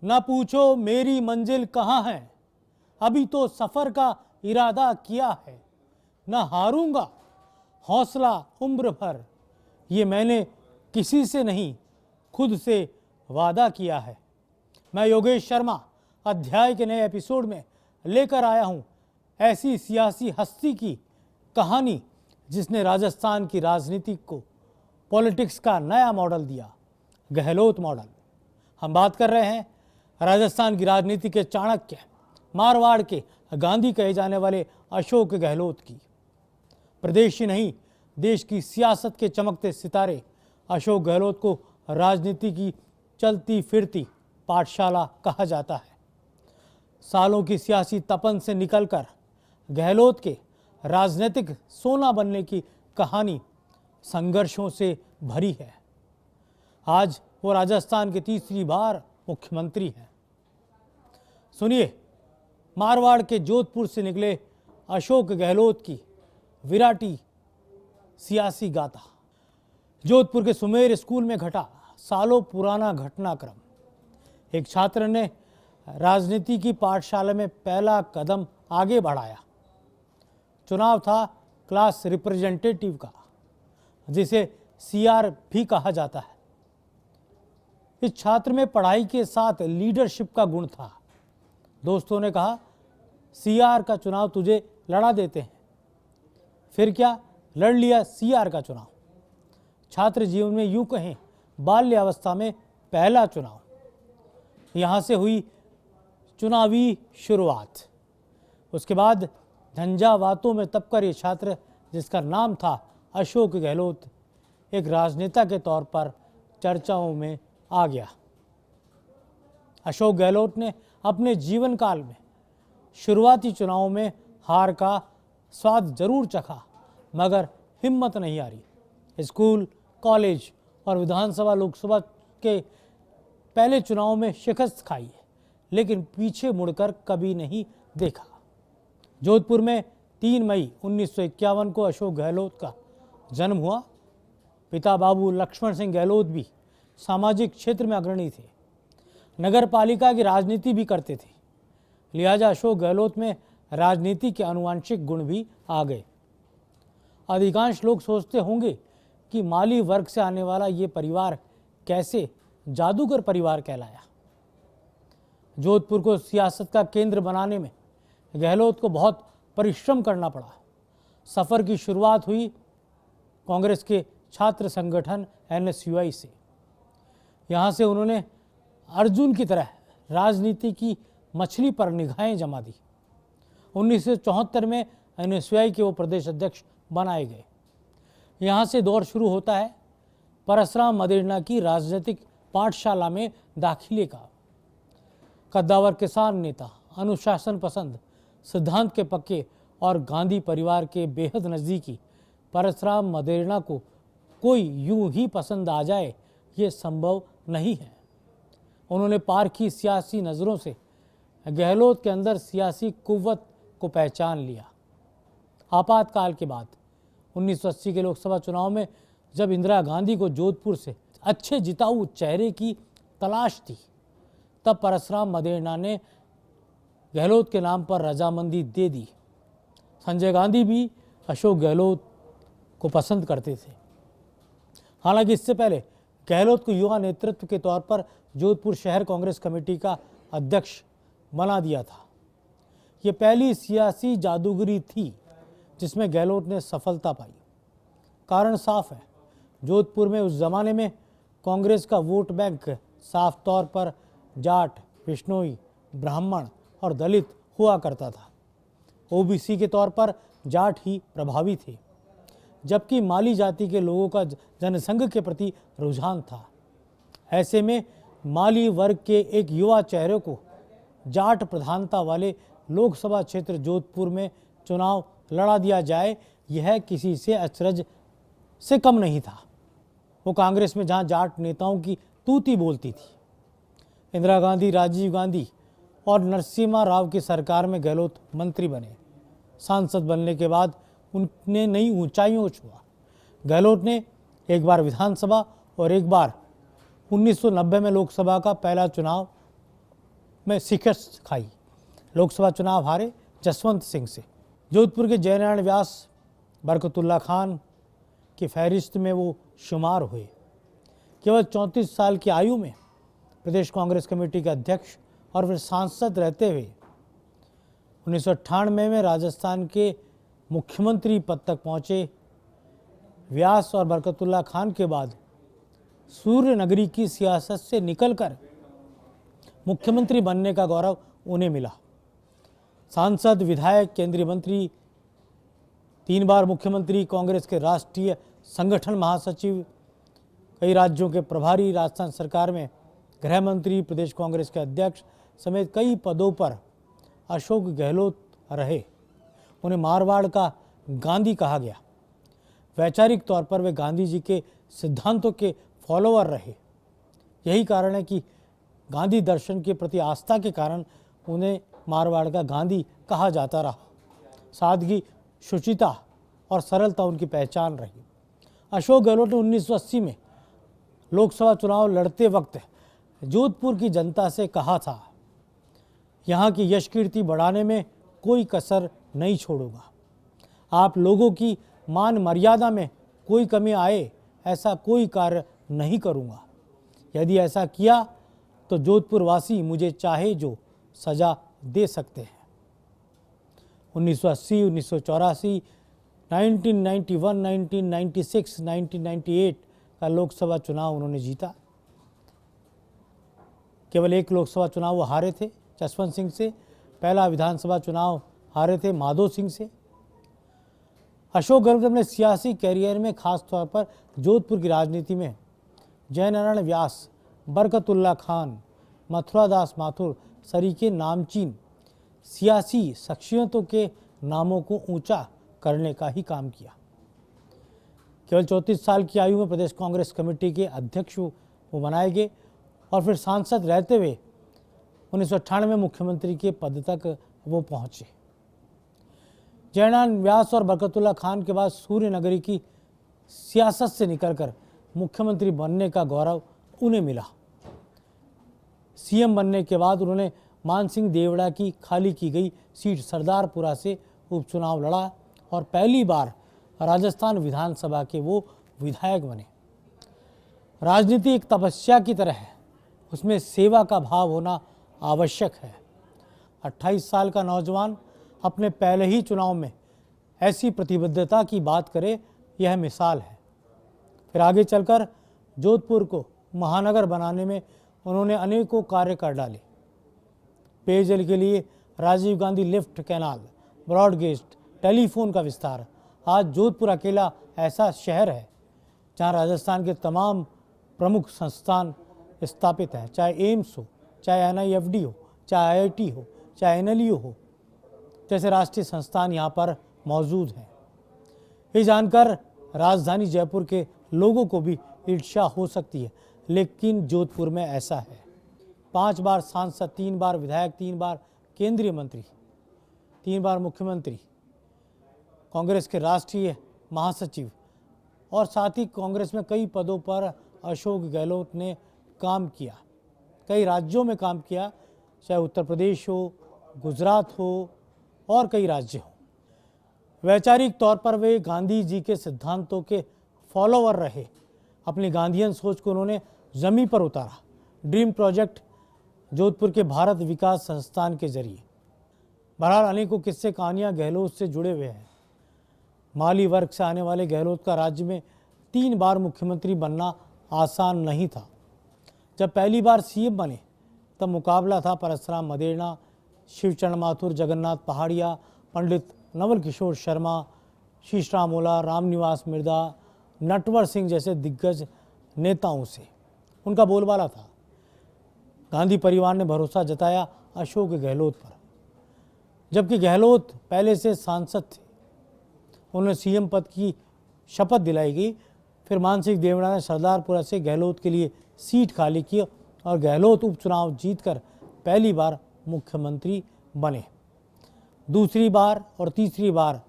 न पूछो मेरी मंजिल कहाँ है, अभी तो सफर का इरादा किया है। न हारूंगा हौसला उम्र भर, ये मैंने किसी से नहीं खुद से वादा किया है। मैं योगेश शर्मा अध्याय के नए एपिसोड में लेकर आया हूं ऐसी सियासी हस्ती की कहानी जिसने राजस्थान की राजनीति को पॉलिटिक्स का नया मॉडल दिया, गहलोत मॉडल। हम बात कर रहे हैं राजस्थान की राजनीति के चाणक्य, मारवाड़ के गांधी कहे जाने वाले अशोक गहलोत की। प्रदेश ही नहीं, देश की सियासत के चमकते सितारे अशोक गहलोत को राजनीति की चलती फिरती पाठशाला कहा जाता है। सालों की सियासी तपन से निकलकर गहलोत के राजनीतिक सोना बनने की कहानी संघर्षों से भरी है। आज वो राजस्थान के तीसरी बार मुख्यमंत्री हैं। सुनिए मारवाड़ के जोधपुर से निकले अशोक गहलोत की विराटी सियासी गाथा। जोधपुर के सुमेर स्कूल में घटा सालों पुराना घटनाक्रम। एक छात्र ने राजनीति की पाठशाला में पहला कदम आगे बढ़ाया। चुनाव था क्लास रिप्रेजेंटेटिव का, जिसे सीआर भी कहा जाता है। इस छात्र में पढ़ाई के साथ लीडरशिप का गुण था। दोस्तों ने कहा सीआर का चुनाव तुझे लड़ा देते हैं। फिर क्या, लड़ लिया सीआर का चुनाव। छात्र जीवन में यूं कहें बाल्यावस्था में पहला चुनाव, यहां से हुई चुनावी शुरुआत। उसके बाद झंझावातों में तपकर ये छात्र, जिसका नाम था अशोक गहलोत, एक राजनेता के तौर पर चर्चाओं में आ गया। अशोक गहलोत ने अपने जीवन काल में शुरुआती चुनावों में हार का स्वाद जरूर चखा, मगर हिम्मत नहीं हारी। स्कूल, कॉलेज और विधानसभा लोकसभा के पहले चुनाव में शिकस्त खाई है, लेकिन पीछे मुड़कर कभी नहीं देखा। जोधपुर में 3 मई 1951 को अशोक गहलोत का जन्म हुआ। पिता बाबू लक्ष्मण सिंह गहलोत भी सामाजिक क्षेत्र में अग्रणी थे, नगर पालिका की राजनीति भी करते थे। लिहाजा अशोक गहलोत में राजनीति के आनुवांशिक गुण भी आ गए। अधिकांश लोग सोचते होंगे कि माली वर्ग से आने वाला ये परिवार कैसे जादूगर परिवार कहलाया। जोधपुर को सियासत का केंद्र बनाने में गहलोत को बहुत परिश्रम करना पड़ा। सफर की शुरुआत हुई कांग्रेस के छात्र संगठन NSUI से। यहाँ से उन्होंने अर्जुन की तरह राजनीति की मछली पर निगाहें जमा दी। 1974 में NSUI के वो प्रदेश अध्यक्ष बनाए गए। यहाँ से दौर शुरू होता है परसराम मदेरणा की राजनीतिक पाठशाला में दाखिले का। कद्दावर किसान नेता, अनुशासन पसंद, सिद्धांत के पक्के और गांधी परिवार के बेहद नज़दीकी परसराम मदेरणा को कोई यूं ही पसंद आ जाए, ये संभव नहीं है। उन्होंने पारखी सियासी नज़रों से गहलोत के अंदर सियासी कुव्वत को पहचान लिया। आपातकाल के बाद 1980 के लोकसभा चुनाव में जब इंदिरा गांधी को जोधपुर से अच्छे जिताऊ चेहरे की तलाश थी, तब परसराम मदेरणा ने गहलोत के नाम पर रजामंदी दे दी। संजय गांधी भी अशोक गहलोत को पसंद करते थे। हालांकि इससे पहले गहलोत को युवा नेतृत्व के तौर पर जोधपुर शहर कांग्रेस कमेटी का अध्यक्ष बना दिया था। ये पहली सियासी जादूगरी थी जिसमें गहलोत ने सफलता पाई। कारण साफ है, जोधपुर में उस जमाने में कांग्रेस का वोट बैंक साफ तौर पर जाट, बिश्नोई, ब्राह्मण और दलित हुआ करता था। ओबीसी के तौर पर जाट ही प्रभावी थे, जबकि माली जाति के लोगों का जनसंघ के प्रति रुझान था। ऐसे में माली वर्ग के एक युवा चेहरे को जाट प्रधानता वाले लोकसभा क्षेत्र जोधपुर में चुनाव लड़ा दिया जाए, यह किसी से अचरज से कम नहीं था। वो कांग्रेस में जहां जाट नेताओं की तूती बोलती थी। इंदिरा गांधी, राजीव गांधी और नरसिम्हा राव की सरकार में गहलोत मंत्री बने। सांसद बनने के बाद उनने नई ऊंचाइयों को छुआ। गहलोत ने एक बार विधानसभा और एक बार 1990 में लोकसभा का पहला चुनाव में शिकस्त खाई। लोकसभा चुनाव हारे जसवंत सिंह से। जोधपुर के जयनारायण व्यास, बरकतुल्ला खान की फहरिस्त में वो शुमार हुए। केवल 34 साल की आयु में प्रदेश कांग्रेस कमेटी के अध्यक्ष और फिर सांसद रहते हुए 1998 में राजस्थान के मुख्यमंत्री पद तक पहुंचे। व्यास और बरकतुल्ला खान के बाद सूर्य नगरी की सियासत से निकलकर मुख्यमंत्री बनने का गौरव उन्हें मिला। सांसद, विधायक, केंद्रीय मंत्री, 3 बार मुख्यमंत्री, कांग्रेस के राष्ट्रीय संगठन महासचिव, कई राज्यों के प्रभारी, राजस्थान सरकार में गृह मंत्री, प्रदेश कांग्रेस के अध्यक्ष समेत कई पदों पर अशोक गहलोत रहे। उन्हें मारवाड़ का गांधी कहा गया। वैचारिक तौर पर वे गांधी जी के सिद्धांतों के फॉलोअर रहे। यही कारण है कि गांधी दर्शन के प्रति आस्था के कारण उन्हें मारवाड़ का गांधी कहा जाता रहा। सादगी, शुचिता और सरलता उनकी पहचान रही। अशोक गहलोत ने 1980 में लोकसभा चुनाव लड़ते वक्त जोधपुर की जनता से कहा था, यहाँ की यश कीर्ति बढ़ाने में कोई कसर नहीं छोड़ूंगा। आप लोगों की मान मर्यादा में कोई कमी आए ऐसा कोई कार्य नहीं करूंगा। यदि ऐसा किया तो जोधपुर वासी मुझे चाहे जो सजा दे सकते हैं। 1980, 1984, 1991, 1996, 1998 का लोकसभा चुनाव उन्होंने जीता। केवल एक लोकसभा चुनाव वो हारे थे जसवंत सिंह से। पहला विधानसभा चुनाव हारे थे माधो सिंह से। अशोक गहलोत अपने सियासी कैरियर में खास तौर पर जोधपुर की राजनीति में जयनारायण व्यास, बरकतुल्ला खान, मथुरादास माथुर सरीके नामचीन सियासी शख्सियतों के नामों को ऊंचा करने का ही काम किया। केवल 34 साल की आयु में प्रदेश कांग्रेस कमेटी के अध्यक्ष वो बनाए गए और फिर सांसद रहते हुए 1998 में मुख्यमंत्री के पद तक वो पहुंचे। जयनारायण व्यास और बरकतुल्ला खान के बाद सूर्य नगरी की सियासत से निकलकर मुख्यमंत्री बनने का गौरव उन्हें मिला। सीएम बनने के बाद उन्होंने मानसिंह देवड़ा की खाली की गई सीट सरदारपुरा से उपचुनाव लड़ा और पहली बार राजस्थान विधानसभा के वो विधायक बने। राजनीति एक तपस्या की तरह है, उसमें सेवा का भाव होना आवश्यक है। 28 साल का नौजवान अपने पहले ही चुनाव में ऐसी प्रतिबद्धता की बात करे, यह मिसाल है। फिर आगे चलकर जोधपुर को महानगर बनाने में उन्होंने अनेकों कार्य कर डाले। पेयजल के लिए Rajiv Gandhi lift canal, broad gauge, telephone का विस्तार। आज जोधपुर अकेला ऐसा शहर है जहां राजस्थान के तमाम प्रमुख संस्थान स्थापित हैं, चाहे एम्स हो, चाहे NIFD हो, चाहे IIT हो, चाहे NLU हो, जैसे राष्ट्रीय संस्थान यहाँ पर मौजूद हैं। ये जानकर राजधानी जयपुर के लोगों को भी ईर्ष्या हो सकती है, लेकिन जोधपुर में ऐसा है। 5 बार सांसद, 3 बार विधायक, 3 बार केंद्रीय मंत्री, 3 बार मुख्यमंत्री, कांग्रेस के राष्ट्रीय महासचिव और साथ ही कांग्रेस में कई पदों पर अशोक गहलोत ने काम किया। कई राज्यों में काम किया, चाहे उत्तर प्रदेश हो, गुजरात हो और कई राज्य हो। वैचारिक तौर पर वे गांधी जी के सिद्धांतों के फॉलोअर रहे। अपनी गांधीयन सोच को उन्होंने जमीन पर उतारा। ड्रीम प्रोजेक्ट जोधपुर के भारत विकास संस्थान के जरिए। बहरहाल अनेकों किस्से कहानियां गहलोत से जुड़े हुए हैं। माली वर्ग से आने वाले गहलोत का राज्य में 3 बार मुख्यमंत्री बनना आसान नहीं था। जब पहली बार सीएम बने तब मुकाबला था परसराम मदेरणा, शिवचरण माथुर, जगन्नाथ पहाड़िया, पंडित नवल किशोर शर्मा, शीशराम ओला, रामनिवास मिर्दा, नटवर सिंह जैसे दिग्गज नेताओं से। उनका बोलबाला था। गांधी परिवार ने भरोसा जताया अशोक गहलोत पर। जबकि गहलोत पहले से सांसद थे, उन्हें सीएम पद की शपथ दिलाई गई। फिर मानसिंह देवड़ा ने सरदारपुरा से गहलोत के लिए सीट खाली की और गहलोत उपचुनाव जीतकर पहली बार मुख्यमंत्री बने। दूसरी बार और तीसरी बार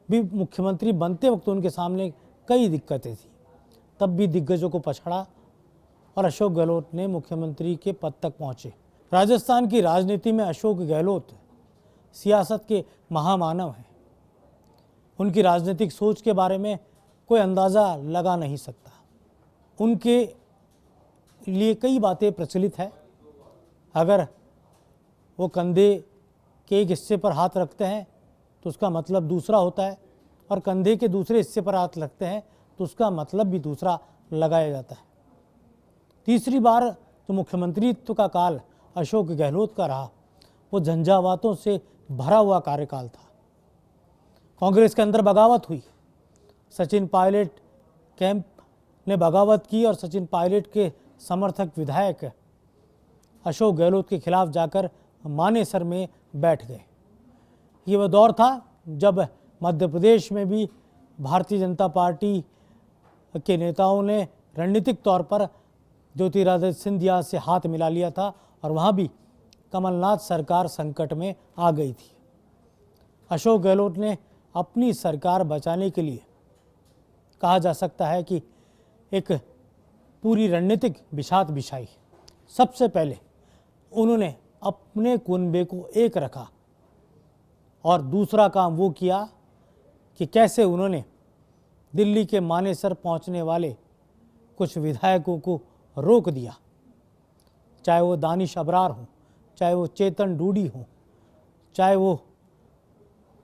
भी मुख्यमंत्री बनते वक्त उनके सामने कई दिक्कतें थी, तब भी दिग्गजों को पछाड़ा और अशोक गहलोत ने मुख्यमंत्री के पद तक पहुंचे। राजस्थान की राजनीति में अशोक गहलोत सियासत के महामानव हैं। उनकी राजनीतिक सोच के बारे में कोई अंदाज़ा लगा नहीं सकता। उनके लिए कई बातें प्रचलित है। अगर वो कंधे के एक हिस्से पर हाथ रखते हैं तो उसका मतलब दूसरा होता है, और कंधे के दूसरे हिस्से पर हाथ रखते हैं तो उसका मतलब भी दूसरा लगाया जाता है। तीसरी बार जो मुख्यमंत्रित्व का काल अशोक गहलोत का रहा, वो झंझावातों से भरा हुआ कार्यकाल था। कांग्रेस के अंदर बगावत हुई, सचिन पायलट कैंप ने बगावत की और सचिन पायलट के समर्थक विधायक अशोक गहलोत के खिलाफ जाकर मानेसर में बैठ गए। ये वह दौर था जब मध्य प्रदेश में भी भारतीय जनता पार्टी के नेताओं ने रणनीतिक तौर पर ज्योतिरादित्य सिंधिया से हाथ मिला लिया था, और वहाँ भी कमलनाथ सरकार संकट में आ गई थी। अशोक गहलोत ने अपनी सरकार बचाने के लिए, कहा जा सकता है कि एक पूरी रणनीतिक बिछात बिछाई। सबसे पहले उन्होंने अपने कुनबे को एक रखा, और दूसरा काम वो किया कि कैसे उन्होंने दिल्ली के मानेसर पहुंचने वाले कुछ विधायकों को रोक दिया, चाहे वो दानिश अबरार हों, चाहे वो चेतन डूडी हों, चाहे वो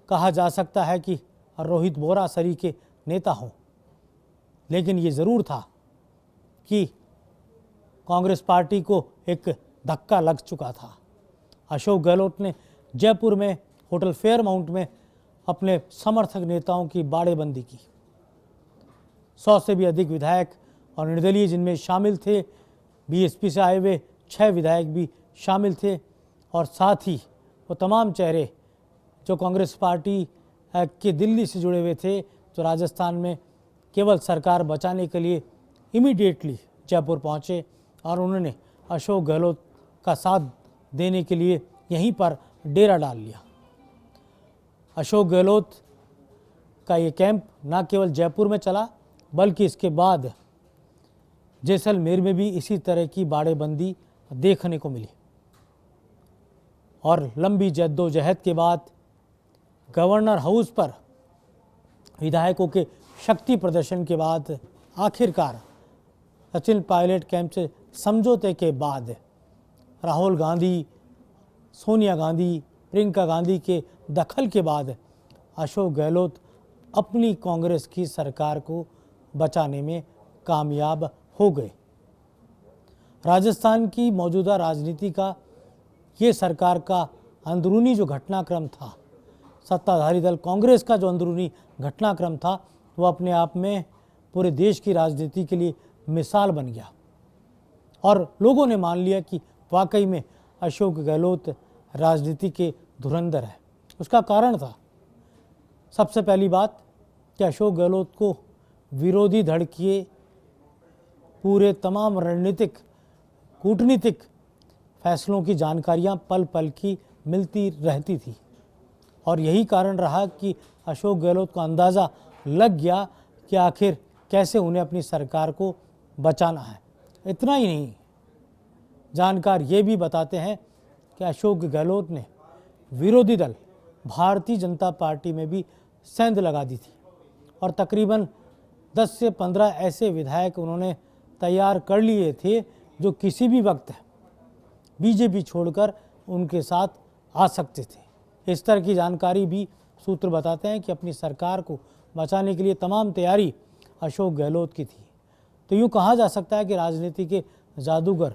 कहा जा सकता है कि रोहित बोरा सरी के नेता हों। लेकिन ये ज़रूर था कि कांग्रेस पार्टी को एक धक्का लग चुका था। अशोक गहलोत ने जयपुर में होटल फेयरमाउंट में अपने समर्थक नेताओं की बाड़ेबंदी की। 100 से भी अधिक विधायक और निर्दलीय जिनमें शामिल थे, बीएसपी से आए हुए 6 विधायक भी शामिल थे, और साथ ही वो तमाम चेहरे जो कांग्रेस पार्टी के दिल्ली से जुड़े हुए थे, जो राजस्थान में केवल सरकार बचाने के लिए इमीडिएटली जयपुर पहुंचे और उन्होंने अशोक गहलोत का साथ देने के लिए यहीं पर डेरा डाल लिया। अशोक गहलोत का ये कैंप न केवल जयपुर में चला, बल्कि इसके बाद जैसलमेर में भी इसी तरह की बाड़ेबंदी देखने को मिली। और लंबी जद्दोजहद के बाद गवर्नर हाउस पर विधायकों के शक्ति प्रदर्शन के बाद आखिरकार सचिन पायलट कैंप से समझौते के बाद राहुल गांधी, सोनिया गांधी, प्रियंका गांधी के दखल के बाद अशोक गहलोत अपनी कांग्रेस की सरकार को बचाने में कामयाब हो गए। राजस्थान की मौजूदा राजनीति का ये सरकार का अंदरूनी जो घटनाक्रम था, सत्ताधारी दल कांग्रेस का जो अंदरूनी घटनाक्रम था, वो अपने आप में पूरे देश की राजनीति के लिए मिसाल बन गया, और लोगों ने मान लिया कि वाकई में अशोक गहलोत राजनीति के धुरंधर है। उसका कारण था, सबसे पहली बात, कि अशोक गहलोत को विरोधी धड़ के पूरे तमाम रणनीतिक कूटनीतिक फैसलों की जानकारियां पल पल की मिलती रहती थी, और यही कारण रहा कि अशोक गहलोत को अंदाज़ा लग गया कि आखिर कैसे उन्हें अपनी सरकार को बचाना है। इतना ही नहीं, जानकार ये भी बताते हैं कि अशोक गहलोत ने विरोधी दल भारतीय जनता पार्टी में भी सेंध लगा दी थी, और तकरीबन 10 से 15 ऐसे विधायक उन्होंने तैयार कर लिए थे जो किसी भी वक्त बीजेपी छोड़कर उनके साथ आ सकते थे। इस तरह की जानकारी भी सूत्र बताते हैं कि अपनी सरकार को बचाने के लिए तमाम तैयारी अशोक गहलोत की थी। तो यूँ कहा जा सकता है कि राजनीति के जादूगर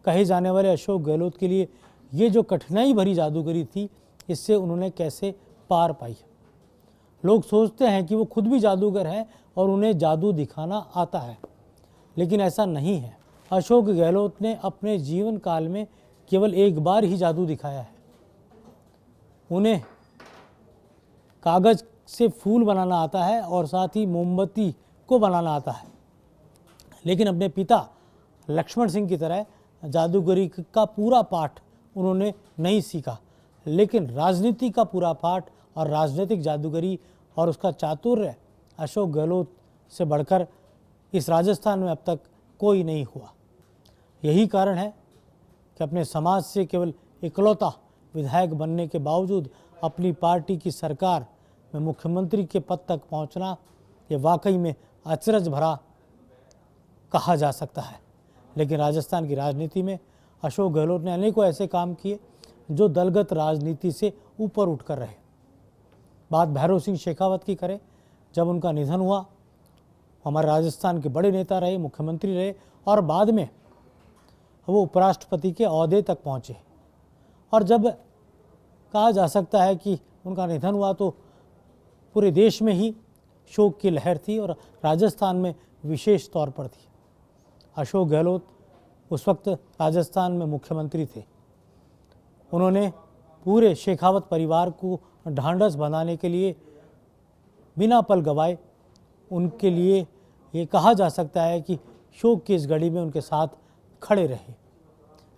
कहे जाने वाले अशोक गहलोत के लिए ये जो कठिनाई भरी जादूगरी थी, इससे उन्होंने कैसे पार पाई। लोग सोचते हैं कि वो खुद भी जादूगर हैं और उन्हें जादू दिखाना आता है, लेकिन ऐसा नहीं है। अशोक गहलोत ने अपने जीवन काल में केवल एक बार ही जादू दिखाया है। उन्हें कागज़ से फूल बनाना आता है और साथ ही मोमबत्ती को बनाना आता है, लेकिन अपने पिता लक्ष्मण सिंह की तरह जादूगरी का पूरा पाठ उन्होंने नहीं सीखा। लेकिन राजनीति का पूरा पाठ और राजनीतिक जादूगरी और उसका चातुर्य अशोक गहलोत से बढ़कर इस राजस्थान में अब तक कोई नहीं हुआ। यही कारण है कि कि अपने समाज से केवल इकलौता विधायक बनने के बावजूद अपनी पार्टी की सरकार में मुख्यमंत्री के पद तक पहुंचना ये वाकई में अचरज भरा कहा जा सकता है। लेकिन राजस्थान की राजनीति में अशोक गहलोत ने अनेकों ऐसे काम किए जो दलगत राजनीति से ऊपर उठकर रहे। बात भैरव सिंह शेखावत की करें, जब उनका निधन हुआ, हमारे राजस्थान के बड़े नेता रहे, मुख्यमंत्री रहे और बाद में वो उपराष्ट्रपति के ओहदे तक पहुँचे। और जब कहा जा सकता है कि उनका निधन हुआ तो पूरे देश में ही शोक की लहर थी और राजस्थान में विशेष तौर पर थी। अशोक गहलोत उस वक्त राजस्थान में मुख्यमंत्री थे। उन्होंने पूरे शेखावत परिवार को ढांढस बंधाने के लिए बिना पल गवाए उनके लिए ये कहा जा सकता है कि शोक की इस घड़ी में उनके साथ खड़े रहे।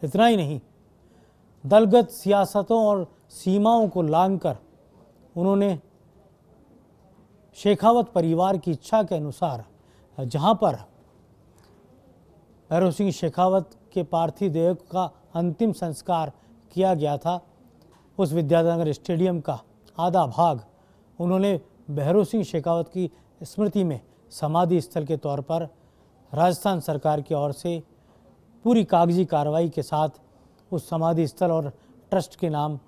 इतना ही नहीं, दलगत सियासतों और सीमाओं को लांघकर उन्होंने शेखावत परिवार की इच्छा के अनुसार जहां पर भैरव सिंह शेखावत के पार्थिव देह का अंतिम संस्कार किया गया था, उस विद्यानगर स्टेडियम का आधा भाग उन्होंने भैरव सिंह शेखावत की स्मृति में समाधि स्थल के तौर पर राजस्थान सरकार की ओर से पूरी कागजी कार्रवाई के साथ उस समाधि स्थल और ट्रस्ट के नाम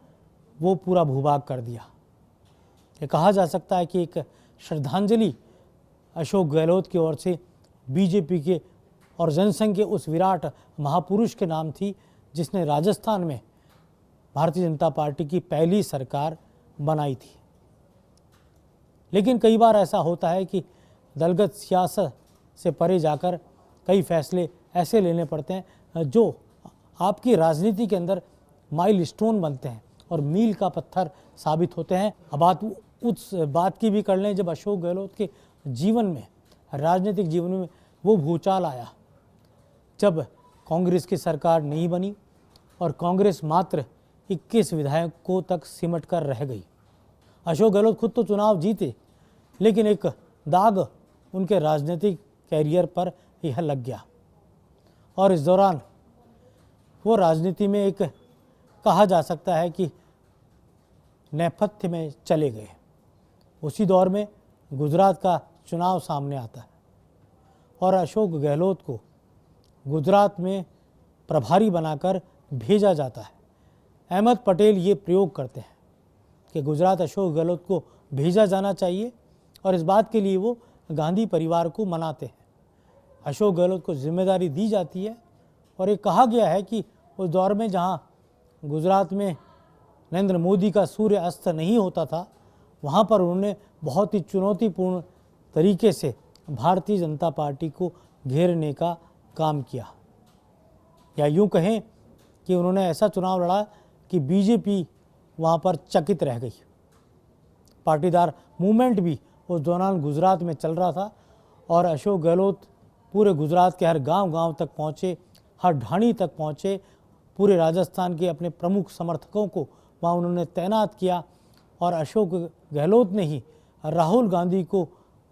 वो पूरा भूभाग कर दिया। ये कहा जा सकता है कि एक श्रद्धांजलि अशोक गहलोत की ओर से बीजेपी के और जनसंघ के उस विराट महापुरुष के नाम थी जिसने राजस्थान में भारतीय जनता पार्टी की पहली सरकार बनाई थी। लेकिन कई बार ऐसा होता है कि दलगत सियासत से परे जाकर कई फैसले ऐसे लेने पड़ते हैं जो आपकी राजनीति के अंदर माइलस्टोन बनते हैं और मील का पत्थर साबित होते हैं। अब बात उस बात की भी कर लें जब अशोक गहलोत के जीवन में, राजनीतिक जीवन में वो भूचाल आया जब कांग्रेस की सरकार नहीं बनी और कांग्रेस मात्र 21 विधायकों तक सिमट कर रह गई। अशोक गहलोत खुद तो चुनाव जीते, लेकिन एक दाग उनके राजनीतिक कैरियर पर यह लग गया और इस दौरान वो राजनीति में एक कहा जा सकता है कि नेपथ्य में चले गए। उसी दौर में गुजरात का चुनाव सामने आता है और अशोक गहलोत को गुजरात में प्रभारी बनाकर भेजा जाता है। अहमद पटेल ये प्रयोग करते हैं कि गुजरात अशोक गहलोत को भेजा जाना चाहिए और इस बात के लिए वो गांधी परिवार को मनाते हैं। अशोक गहलोत को जिम्मेदारी दी जाती है और ये कहा गया है कि उस दौर में जहां गुजरात में नरेंद्र मोदी का सूर्य अस्त नहीं होता था, वहां पर उन्होंने बहुत ही चुनौतीपूर्ण तरीके से भारतीय जनता पार्टी को घेरने का काम किया। या यूं कहें कि उन्होंने ऐसा चुनाव लड़ा कि बीजेपी वहां पर चकित रह गई। पाटीदार मूवमेंट भी उस दौरान गुजरात में चल रहा था और अशोक गहलोत पूरे गुजरात के हर गांव-गांव तक पहुंचे, हर ढाणी तक पहुंचे। पूरे राजस्थान के अपने प्रमुख समर्थकों को वहाँ उन्होंने तैनात किया और अशोक गहलोत ने ही राहुल गांधी को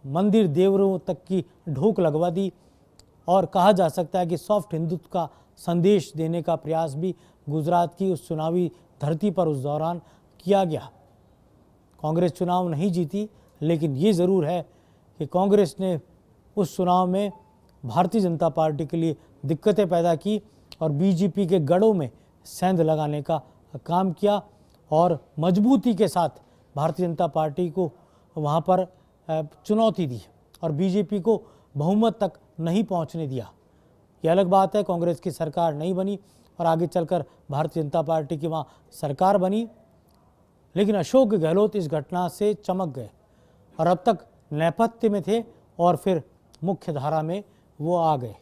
मंदिर देवरों तक की ढोक लगवा दी और कहा जा सकता है कि सॉफ्ट हिंदुत्व का संदेश देने का प्रयास भी गुजरात की उस चुनावी धरती पर उस दौरान किया गया। कांग्रेस चुनाव नहीं जीती, लेकिन ये ज़रूर है कि कांग्रेस ने उस चुनाव में भारतीय जनता पार्टी के लिए दिक्कतें पैदा की और बीजेपी के गढ़ों में सेंध लगाने का काम किया और मजबूती के साथ भारतीय जनता पार्टी को वहाँ पर चुनौती दी और बीजेपी को बहुमत तक नहीं पहुँचने दिया। ये अलग बात है, कांग्रेस की सरकार नहीं बनी और आगे चलकर भारतीय जनता पार्टी की वहाँ सरकार बनी, लेकिन अशोक गहलोत इस घटना से चमक गए और अब तक नेपथ्य में थे और फिर मुख्य धारा में वो आ गए।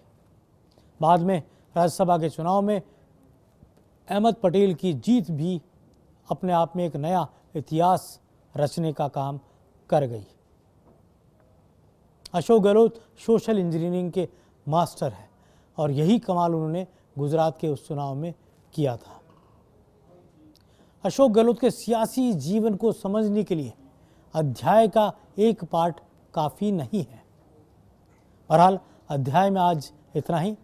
बाद में राज्यसभा के चुनाव में अहमद पटेल की जीत भी अपने आप में एक नया इतिहास रचने का काम कर गई। अशोक गहलोत सोशल इंजीनियरिंग के मास्टर हैं और यही कमाल उन्होंने गुजरात के उस चुनाव में किया था। अशोक गहलोत के सियासी जीवन को समझने के लिए अध्याय का एक पाठ काफ़ी नहीं है। बहरहाल अध्याय में आज इतना ही।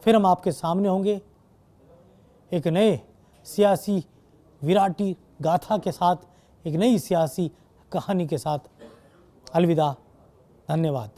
फिर हम आपके सामने होंगे एक नए सियासी विराटी गाथा के साथ, एक नई सियासी कहानी के साथ अलविदा। धन्यवाद।